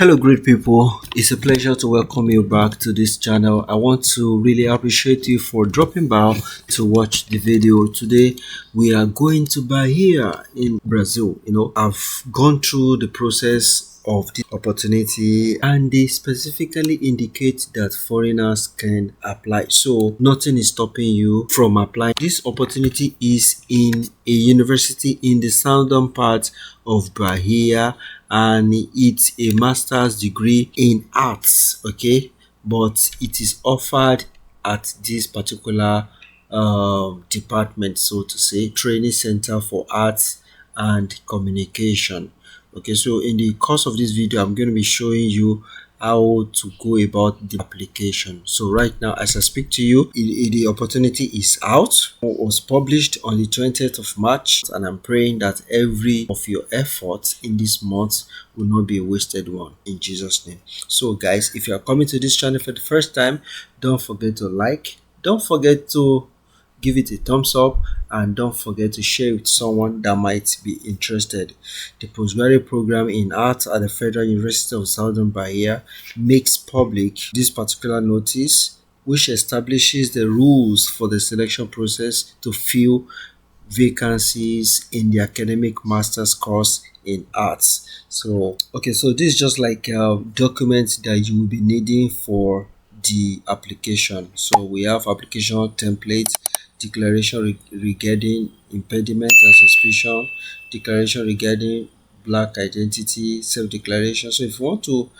Hello, great people. It's a pleasure to welcome you back to this channel. I want to really appreciate you for dropping by to watch the video. Today, we are going to Bahia in Brazil. I've gone through the process of the opportunity and they specifically indicate that foreigners can apply. So, nothing is stopping you from applying. This opportunity is in a university in the southern part of Bahia, and it's a master's degree in arts, okay, but it is offered at this particular department, so to say, training center for arts and communication. Okay, so in the course of this video I'm going to be showing you how to go about the application. So right now as I speak to you, the opportunity is out. It was published on the 20th of March, and I'm praying that every of your efforts in this month will not be a wasted one in Jesus name. So guys, if you are coming to this channel for the first time, don't forget to like, don't forget to give it a thumbs up, and don't forget to share with someone that might be interested. The postgraduate program in art at the Federal University of Southern Bahia makes public this particular notice, which establishes the rules for the selection process to fill vacancies in the academic master's course in arts. So okay, so this is just like documents that you will be needing for the application. So we have application template, declaration regarding impediment and suspicion, declaration regarding black identity, self-declaration. So if you want to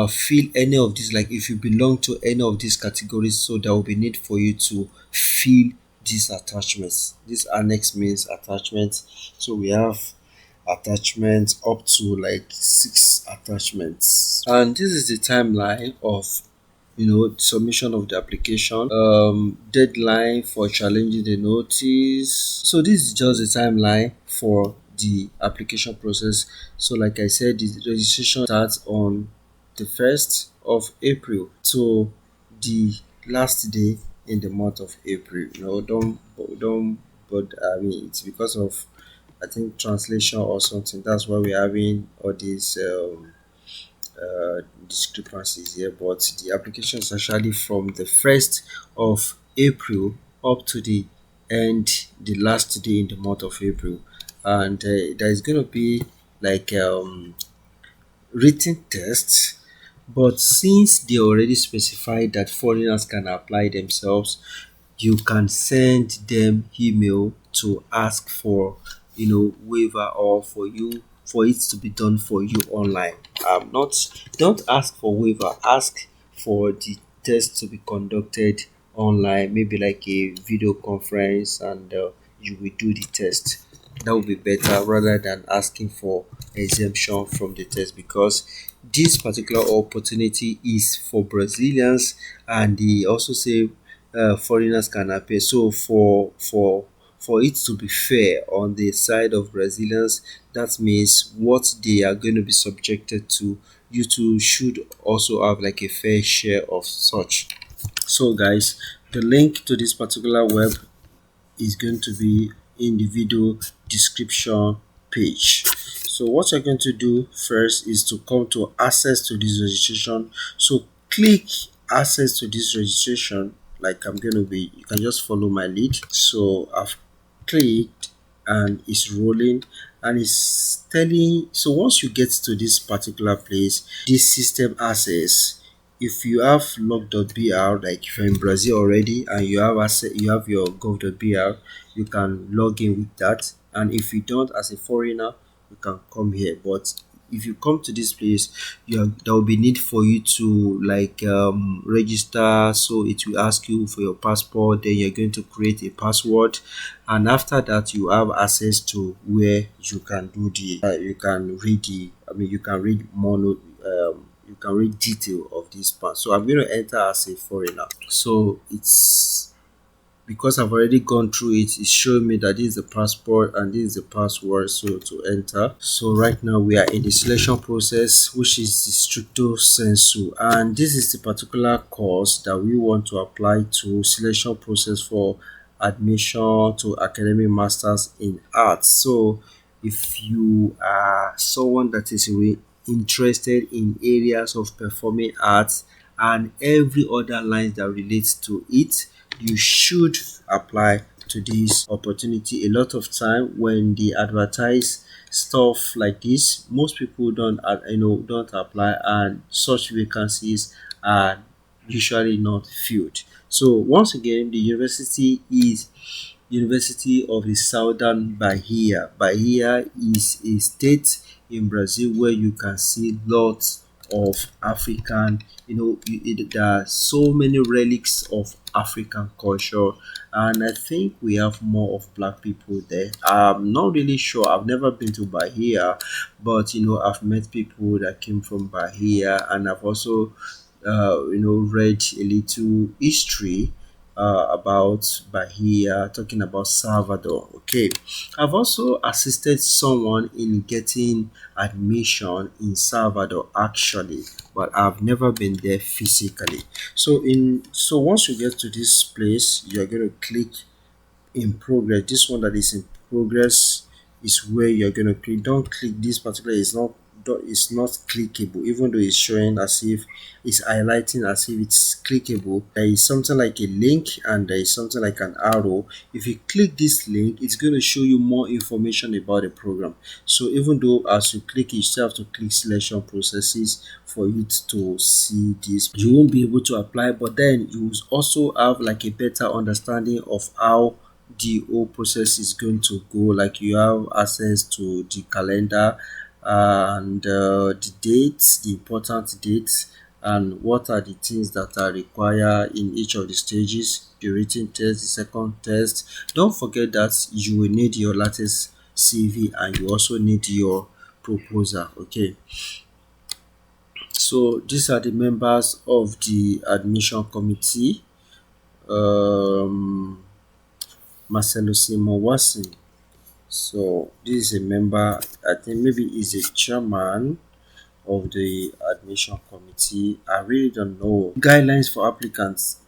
fill any of these, like if you belong to any of these categories, so there will be need for you to fill these attachments. This annex means attachments. So we have attachments up to like 6 attachments, and this is the timeline of submission of the application, deadline for challenging the notice. So this is just the timeline for the application process. So like I said, the registration starts on the 1st of April to the last day in the month of April. Don't but I mean it's because of, I think, translation or something. That's why we're having all these discrepancies here, but the application is actually from the 1st of April up to the last day in the month of April. And there is going to be like written tests, but since they already specified that foreigners can apply themselves, you can send them email to ask for waiver, or for it to be done for you online. Not Don't ask for waiver, ask for the test to be conducted online, maybe like a video conference, and you will do the test. That would be better rather than asking for exemption from the test, because this particular opportunity is for Brazilians, and they also say foreigners can appear. So for it to be fair on the side of Brazilians, that means what they are going to be subjected to, you two should also have like a fair share of such. So guys, the link to this particular web is going to be in the video description page. So what you're going to do first is to come to access to this registration. So click access to this registration, like I'm going to be, you can just follow my lead. So I've clicked and it's rolling, and it's telling. So once you get to this particular place, this system access, if you have log.br, like if you're in Brazil already and you have access, you have your gov.br, you can log in with that. And if you don't, as a foreigner, you can come here. But if you come to this place, there will be need for you to like register. So it will ask you for your passport, then you're going to create a password, and after that you have access to where you can do the you can read the, I mean, you can read you can read detail of this part. So I'm going to enter as a foreigner. So it's because I've already gone through it, it's showing me that this is the passport and this is the password. So to enter, so right now we are in the selection process, which is the stricto sensu, and this is the particular course that we want to apply to selection process for admission to academic masters in arts. So if you are someone that is interested in areas of performing arts and every other lines that relates to it, you should apply to this opportunity. A lot of time when they advertise stuff like this, most people don't apply, and such vacancies are usually not filled. So once again, the university is University of the Southern Bahia. Bahia is a state in Brazil where you can see lots of African, there are so many relics of African culture, and I think we have more of black people there. I'm not really sure. I've never been to Bahia, but I've met people that came from Bahia, and I've also read a little history about Bahia, talking about Salvador. Okay, I've also assisted someone in getting admission in Salvador actually, but I've never been there physically. So once you get to this place, you're going to click in progress. This one that is in progress is where you're going to click. Don't click this particular. It's not clickable, even though it's showing as if it's highlighting as if it's clickable. There is something like a link and there is something like an arrow. If you click this link, it's going to show you more information about the program. So even though as you click it, you still have to click selection processes for you to see this. You won't be able to apply, but then you will also have like a better understanding of how the whole process is going to go. Like you have access to the calendar and the dates, the important dates, and what are the things that are required in each of the stages: the written test, the second test. Don't forget that you will need your latest CV and you also need your proposal. Okay, so these are the members of the admission committee. Marcelo Simon Watson. So this is a member, I think maybe he's a chairman of the admission committee. I really don't know. Guidelines for applicants.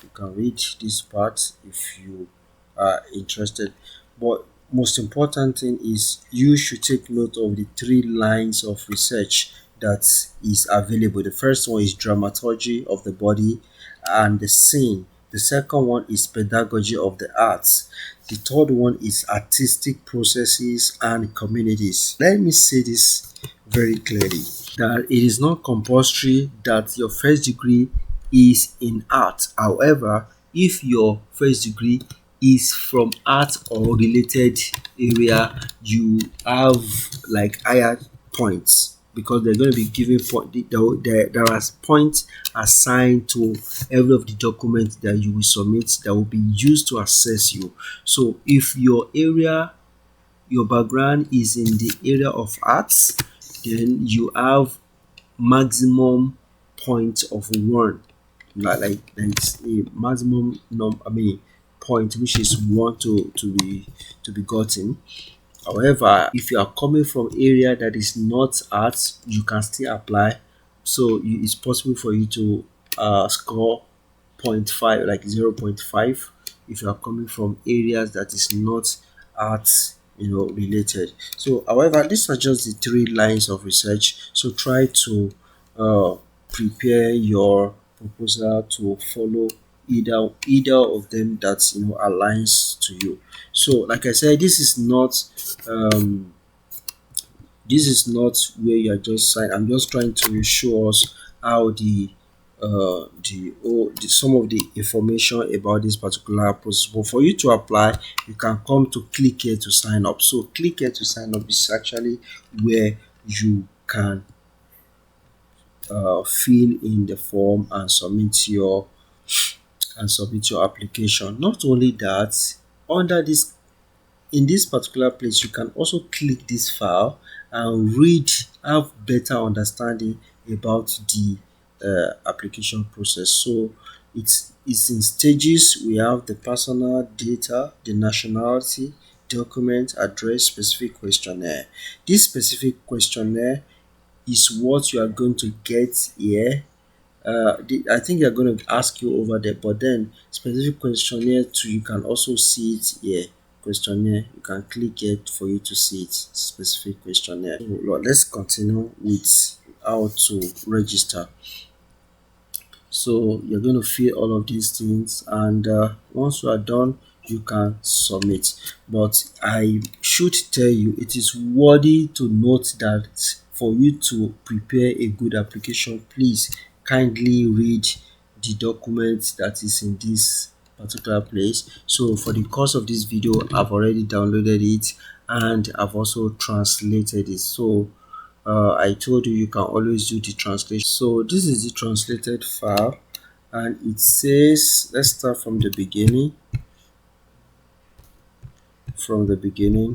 You can read this part if you are interested. But most important thing is you should take note of the three lines of research that is available. The first one is dramaturgy of the body and the scene. The second one is pedagogy of the arts. The third one is artistic processes and communities. Let me say this very clearly, that it is not compulsory that your first degree is in art. However, if your first degree is from art or related area, you have like higher points because they're going to be giving point. There are points assigned to every of the documents that you will submit that will be used to assess you. So if your background is in the area of arts, then you have maximum point of one, like it's a maximum point which is one to be gotten. However, if you are coming from area that is not arts, you can still apply. So it's possible for you to score point 0.5, like 0.5, if you are coming from areas that is not arts related. So however, these are just the three lines of research. So try to uh, prepare your proposal to follow either of them that aligns to you. So like I said, um this is not where you're just sign. I'm just trying to show us how some of the information about this particular process. But for you to apply, you can come to click here to sign up. So click here to sign up is actually where you can fill in the form and submit your application. Not only that, under this in this particular place, you can also click this file and have better understanding about the application process. So it's in stages. We have the personal data, the nationality, document, address, specific questionnaire. This specific questionnaire is what you are going to get here. I think they're going to ask you over there, but then specific questionnaire too, you can also see it here. questionnaire. You can click it for you to see it, specific questionnaire. So, let's continue with how to register. So you're going to fill all of these things, and once you are done, you can submit. But I should tell you, it is worthy to note that for you to prepare a good application, please kindly read the document that is in this particular place. So for the course of this video, I've already downloaded it, and I've also translated it. So I told you can always do the translation. So this is the translated file, and it says, let's start from the beginning.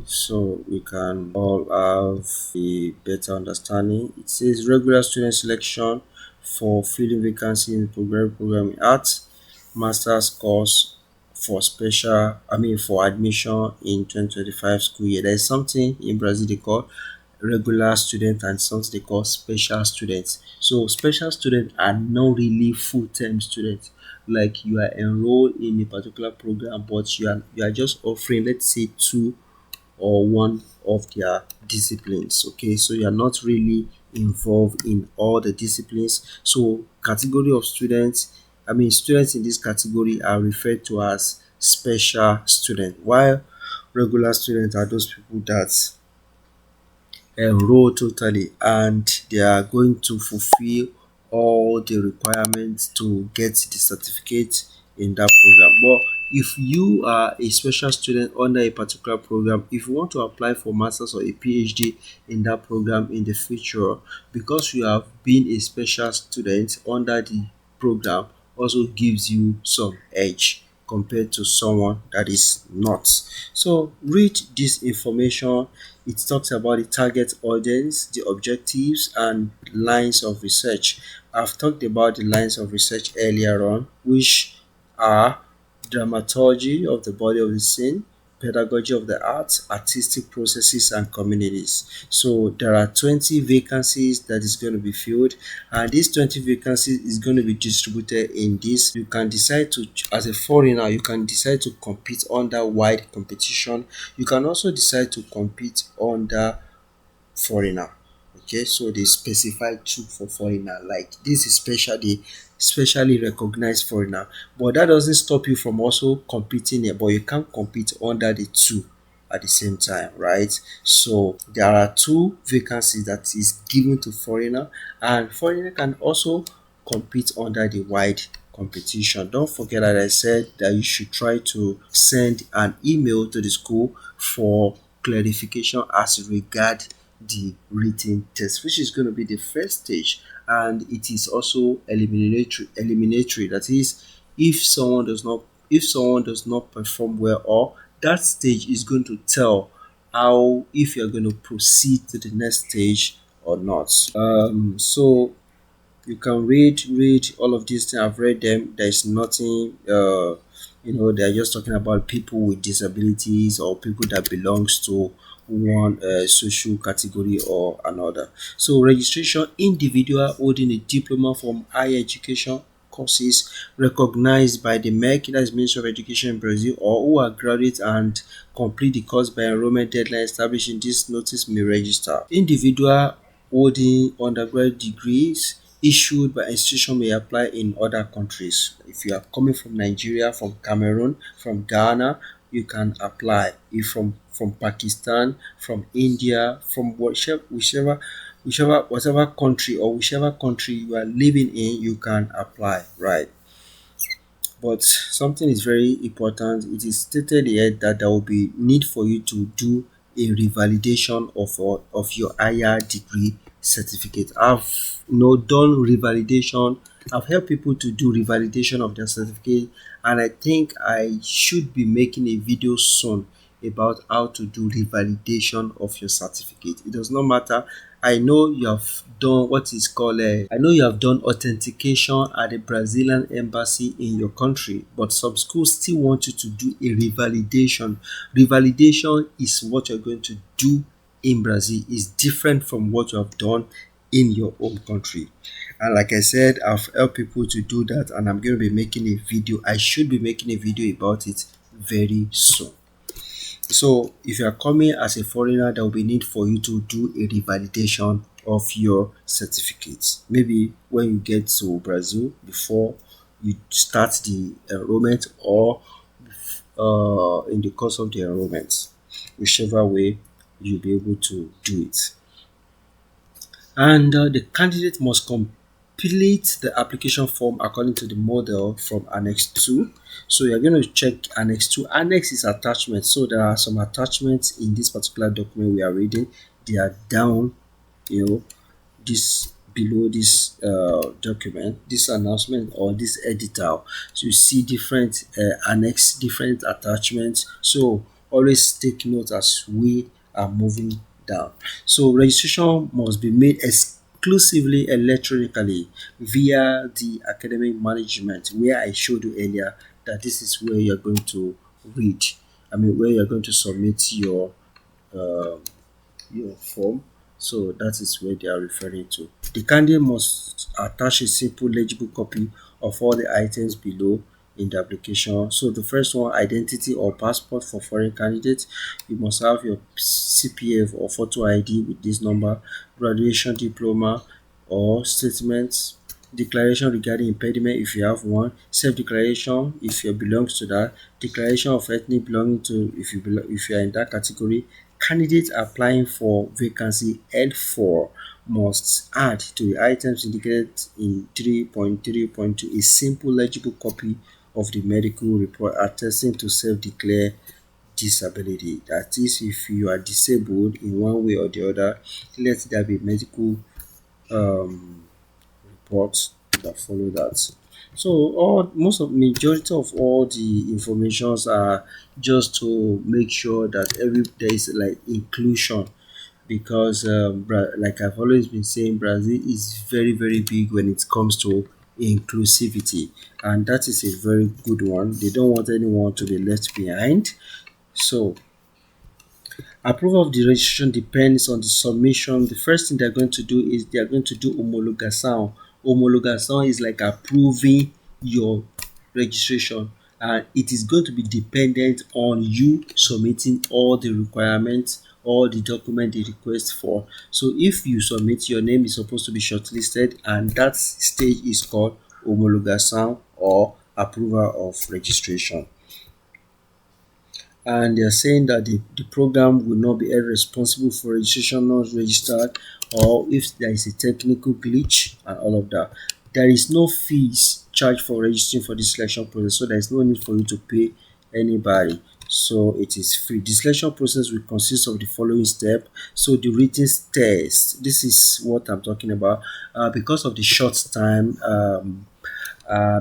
So we can all have a better understanding. It says regular student selection for filling vacancy in programming arts, master's course for for admission in 2025 school year. There is something in Brazil they call regular student and something they call special students. So special students are not really full-time students. Like you are enrolled in a particular program, but you are just offering, let's say, two or one of their disciplines. Okay, so you are not really involved in all the disciplines. So category of students, students in this category are referred to as special students, while regular students are those people that enroll totally, and they are going to fulfill all the requirements to get the certificate in that program. But if you are a special student under a particular program, if you want to apply for masters or a PhD in that program in the future, because you have been a special student under the program, also gives you some edge compared to someone that is not. So read this information. It talks about the target audience, the objectives, and lines of research. I've talked about the lines of research earlier on, which are dramaturgy of the body of the scene, pedagogy of the arts, artistic processes, and communities. So there are 20 vacancies that is going to be filled, and these 20 vacancies is going to be distributed in this. You can decide to, as a foreigner, you can decide to compete under wide competition. You can also decide to compete under foreigner. Okay, so they specify two for foreigner, like this is specially recognized foreigner, but that doesn't stop you from also competing here, but you can't compete under the two at the same time, right? So there are two vacancies that is given to foreigner, and foreigner can also compete under the wide competition. Don't forget that I said that you should try to send an email to the school for clarification as regard the written test, which is going to be the first stage, and it is also eliminatory. That is, if someone does not perform well, or that stage is going to tell how if you're going to proceed to the next stage or not. So you can read all of these things. I've read them. There's nothing they're just talking about people with disabilities or people that belongs to one social category or another. So registration: individual holding a diploma from higher education courses recognized by the MEC, that is Ministry of Education in Brazil, or who are graduates and complete the course by enrollment deadline established in this notice may register. Individual holding undergraduate degrees issued by institution may apply in other countries. If you are coming from Nigeria, from Cameroon, from Ghana, you can apply. If from Pakistan, from India, from whichever whatever country or whichever country you are living in, you can apply, right? But something is very important. It is stated here that there will be need for you to do a revalidation of your higher degree certificate. I've done revalidation. I've helped people to do revalidation of their certificate, and I think I should be making a video soon about how to do revalidation of your certificate. It does not matter. I know you have done what is called I know you have done authentication at the Brazilian embassy in your country, but some schools still want you to do a revalidation. Revalidation is what you're going to do in Brazil. Is different from what you have done in your own country. And like I said, I've helped people to do that, and I'm going to be making a video. I should be making a video about it very soon. So if you are coming as a foreigner, there will be need for you to do a revalidation of your certificates. Maybe when you get to Brazil before you start the enrollment, or in the course of the enrollment, whichever way you'll be able to do it. And the candidate must complete the application form according to the model from Annex 2. So you're going to check Annex 2. Annex is attachment. So there are some attachments in this particular document we are reading. They are down, you know, this below this document, this announcement or this editorial. So you see different annex, different attachments. So always take note as we are moving down. So registration must be made exclusively electronically via the academic management, where I showed you earlier that this is where you're going to read. I mean, where you're going to submit um your form. So that is where they are referring to. The candidate must attach a simple legible copy of all the items below in the application. So the first one, identity or passport for foreign candidates. You must have your CPF or photo ID with this number, graduation diploma or statements, declaration regarding impediment if you have one, self-declaration if you belongs to that, declaration of ethnic belonging to if you are in that category. Candidates applying for vacancy L4 must add to the items indicated in 3.3.2 a simple legible copy of the medical report attesting to self-declared disability. That is, if you are disabled in one way or the other, let there be medical um, reports that follow that. So all most of majority of all the informations are just to make sure that every there is like inclusion, because like I've always been saying, Brazil is very very big when it comes to inclusivity, and that is a very good one. They don't want anyone to be left behind. So approval of the registration depends on the submission. The first thing they're going to do is they are going to do homologation. Homologation is like approving your registration, and it is going to be dependent on you submitting all the requirements, all the document they request for. So if you submit, your name is supposed to be shortlisted, and that stage is called homologation or approval of registration. And they are saying that the program will not be held responsible for registration not registered, or if there is a technical glitch and all of that. There is no fees charged for registering for this selection process, so there is no need for you to pay anybody. So it is free. The selection process will consist of the following step. So the written test, this is what I'm talking about. Because of the short time,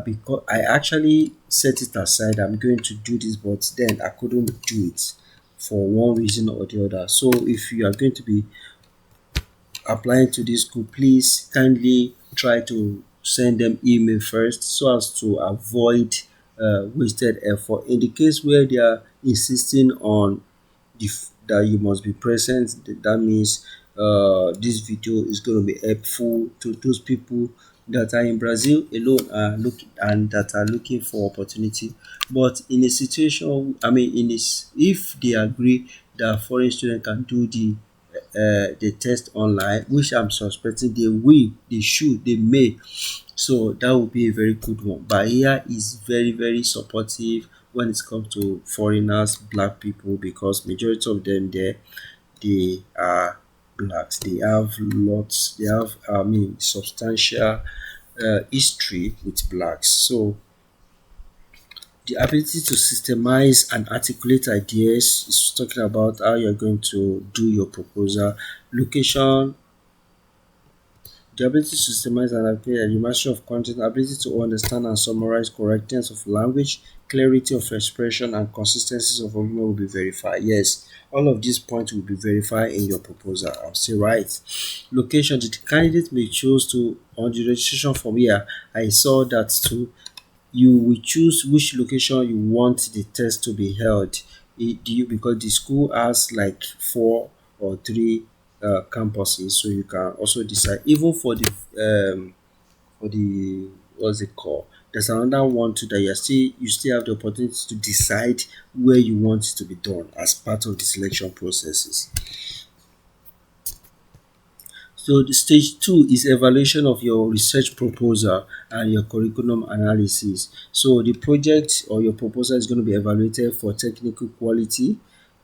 because I actually set it aside. I'm going to do this, but then I couldn't do it for one reason or the other. So if you are going to be applying to this school, please kindly try to send them email first so as to avoid wasted effort. In the case where they are insisting on that you must be present, that means this video is going to be helpful to those people that are in Brazil alone and that are looking for opportunity. But in a situation, I mean, if they agree that foreign student can do the test online, which I'm suspecting they will, they should, they may. So that would be a very good one. Bahia is very, very supportive when it comes to foreigners, black people, because majority of them there, they are blacks. They have lots, they have, I mean, substantial history with blacks. So the ability to systemize and articulate ideas is talking about how you're going to do your proposal. Location, the ability to systemize and articulate the mastery of content, ability to understand and summarize, correctness of language, clarity of expression, and consistency of argument will be verified. Yes, all of these points will be verified in your proposal. I'm still right. Location, the candidate may choose to on the registration form here. I saw that too. You will choose which location you want the test to be held. Do you, because the school has like four or three campuses, so you can also decide even for the what's it called, there's another one too that you still have the opportunity to decide where you want it to be done as part of the selection processes. So the stage two is evaluation of your research proposal and your curriculum analysis. So the project or your proposal is going to be evaluated for technical quality,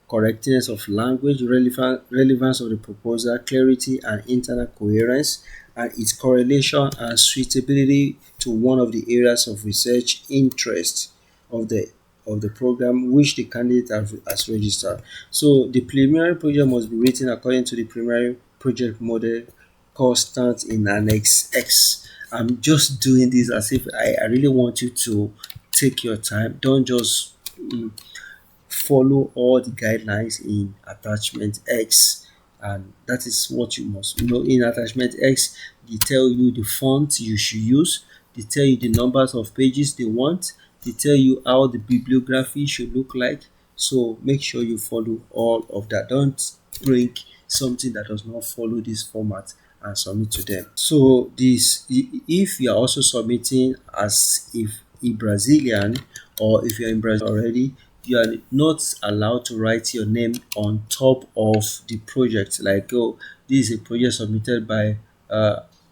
correctness of language, relevance of the proposal, clarity and internal coherence, and its correlation and suitability to one of the areas of research interest of the program which the candidate has registered. So the preliminary project must be written according to the preliminary project model constant in Annex X. I'm just doing this as if I really want you to take your time. Don't just follow all the guidelines in attachment X, and that is what you must know. In attachment X, they tell you the font you should use, they tell you the numbers of pages they want, they tell you how the bibliography should look like. So make sure you follow all of that. Don't bring something that does not follow this format and submit to them. So this, if you are also submitting as if a Brazilian, or if you're in Brazil already, you are not allowed to write your name on top of the project. Like, oh, this is a project submitted by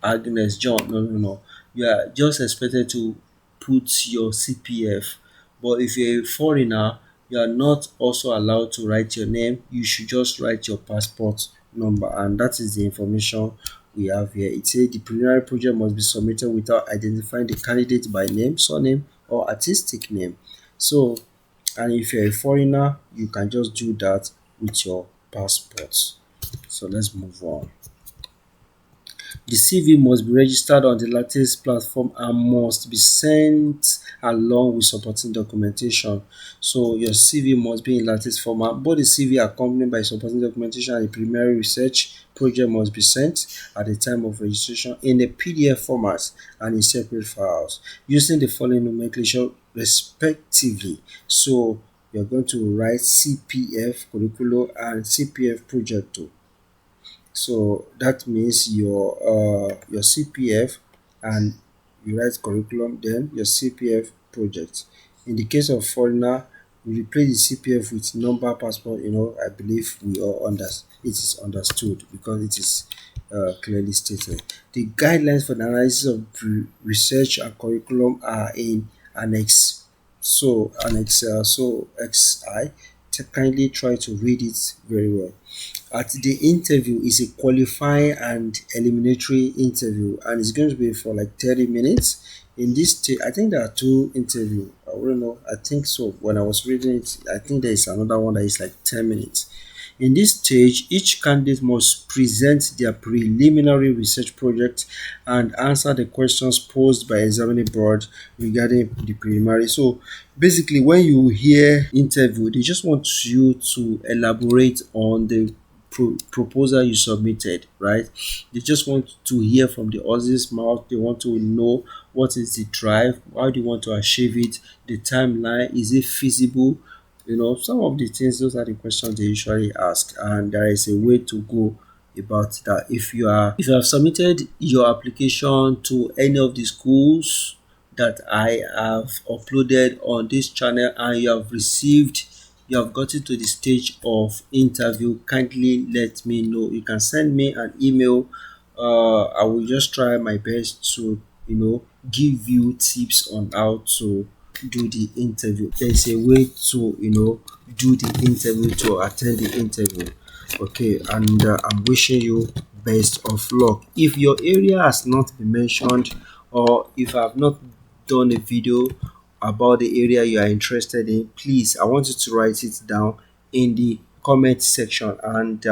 Agnes John. No, no, no. You are just expected to put your CPF. But if you're a foreigner, you are not also allowed to write your name. You should just write your passport number, and that is the information we have here. It says the preliminary project must be submitted without identifying the candidate by name, surname, or artistic name. So, and if you're a foreigner, you can just do that with your passport. So let's move on. The CV must be registered on the latest platform and must be sent along with supporting documentation. So your CV must be in latest format. Both the CV accompanied by supporting documentation and the primary research project must be sent at the time of registration in a PDF format and in separate files using the following nomenclature respectively. So you're going to write CPF curriculum and CPF project too. So that means your CPF, and you write curriculum, then your CPF project. In the case of foreigner, we replace the CPF with number passport. I believe we all it is understood because it is clearly stated. The guidelines for the analysis of research and curriculum are in Annex. So Annex XI. Kindly try to read it very well. At the interview is a qualifying and eliminatory interview, and it's going to be for like 30 minutes. In this I think there are two interview. I don't know, I think so. When I was reading it, I think there is another one that is like 10 minutes. In this stage, each candidate must present their preliminary research project and answer the questions posed by examining board regarding the preliminary. So basically, when you hear interview, they just want you to elaborate on the proposal you submitted, right? They just want to hear from the audience mouth. They want to know what is the drive, how do you want to achieve it, the timeline, is it feasible? Some of the things, those are the questions they usually ask, and there is a way to go about that. If you have submitted your application to any of the schools that I have uploaded on this channel, and you have gotten to the stage of interview, kindly let me know. You can send me an email. I will just try my best to give you tips on how to do the interview. There's a way to do the interview, to attend the interview. Okay, and I'm wishing you best of luck. If your area has not been mentioned, or if I have not done a video about the area you are interested in, please, I want you to write it down in the comment section, and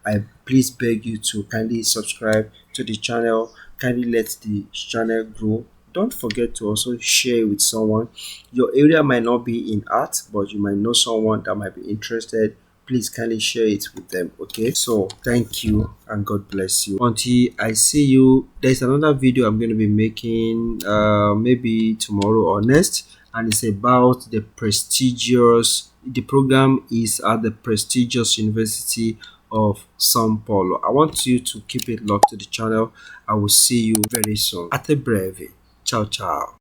I please beg you to kindly subscribe to the channel. Kindly let the channel grow. Don't forget to also share with someone. Your area might not be in art, but you might know someone that might be interested. Please kindly share it with them. Okay, so thank you and God bless you. Until I see you, there's another video I'm going to be making maybe tomorrow or next, and it's about the program is at the prestigious University of Sao Paulo. I want you to keep it locked to the channel. I will see you very soon. Ate breve. Ciao ciao.